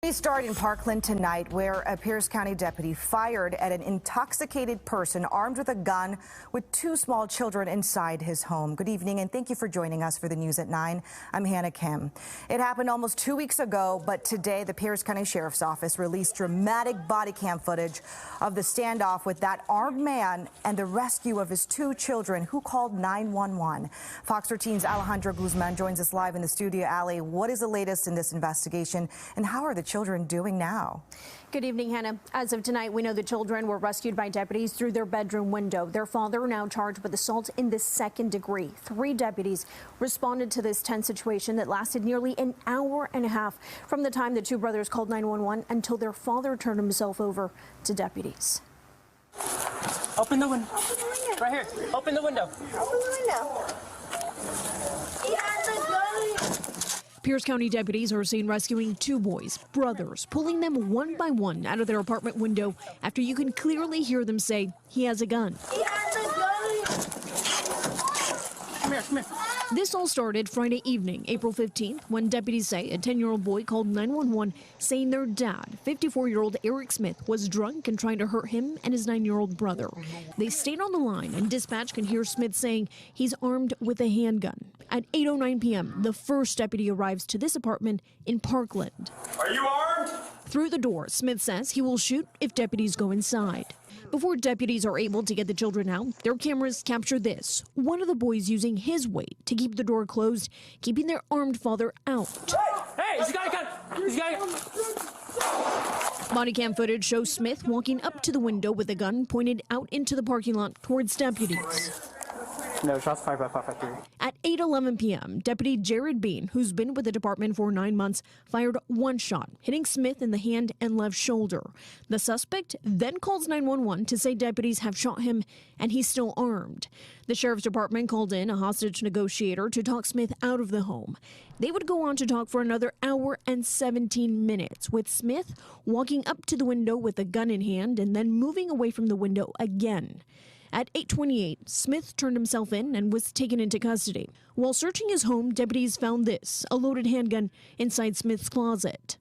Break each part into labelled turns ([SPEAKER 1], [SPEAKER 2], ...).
[SPEAKER 1] We start in Parkland tonight, where a Pierce County deputy fired at an intoxicated person armed with a gun with two small children inside his home. Good evening, and thank you for joining us for the news at 9. I'm Hannah Kim. It happened almost 2 weeks ago, but today the Pierce County Sheriff's Office released dramatic body cam footage of the standoff with that armed man and the rescue of his two children who called 911. Fox 13's Alejandra Guzman joins us live in the studio. Ali, what is the latest in this investigation, and how are the children doing now?
[SPEAKER 2] Good evening, Hannah. As of tonight, we know the children were rescued by deputies through their bedroom window. Their father now charged with assault in the second degree. 3 deputies responded to this tense situation that lasted nearly an hour and a half from the time the two brothers called 911 until their father turned himself over to deputies.
[SPEAKER 3] Open the window. Right here. Open the window.
[SPEAKER 4] Open the window. He has a gun.
[SPEAKER 2] Pierce County deputies are seen rescuing 2 boys, brothers, pulling them one by one out of their apartment window after you can clearly hear them say, "He has a gun."
[SPEAKER 4] He has a gun.
[SPEAKER 3] Come here, come here.
[SPEAKER 2] This all started Friday evening, April 15th, when deputies say a 10-year-old boy called 911 saying their dad, 54-year-old Eric Smith, was drunk and trying to hurt him and his 9-year-old brother. They stayed on the line, and dispatch can hear Smith saying he's armed with a handgun. At 8:09 p.m., the first deputy arrives to this apartment in Parkland.
[SPEAKER 5] Are you armed?
[SPEAKER 2] Through the door, Smith says he will shoot if deputies go inside. Before deputies are able to get the children out, their cameras capture this. One of the boys using his weight to keep the door closed, keeping their armed father out.
[SPEAKER 3] Hey, he's got a gun. He's got a gun.
[SPEAKER 2] Body cam footage shows Smith walking up to the window with a gun pointed out into the parking lot towards deputies.
[SPEAKER 3] No, shots fired by 553.
[SPEAKER 2] At 8:11 p.m., Deputy Jared Bean, who's been with the department for 9 months, fired one shot, hitting Smith in the hand and left shoulder. The suspect then calls 911 to say deputies have shot him and he's still armed. The sheriff's department called in a hostage negotiator to talk Smith out of the home. They would go on to talk for another hour and 17 minutes, with Smith walking up to the window with a gun in hand and then moving away from the window again. At 8:28, Smith turned himself in and was taken into custody. While searching his home, deputies found this, a loaded handgun inside Smith's closet.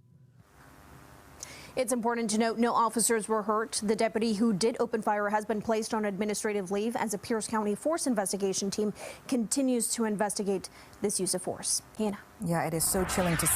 [SPEAKER 2] It's important to note no officers were hurt. The deputy who did open fire has been placed on administrative leave as a Pierce County force investigation team continues to investigate this use of force. Hannah.
[SPEAKER 1] Yeah, it is so chilling to see.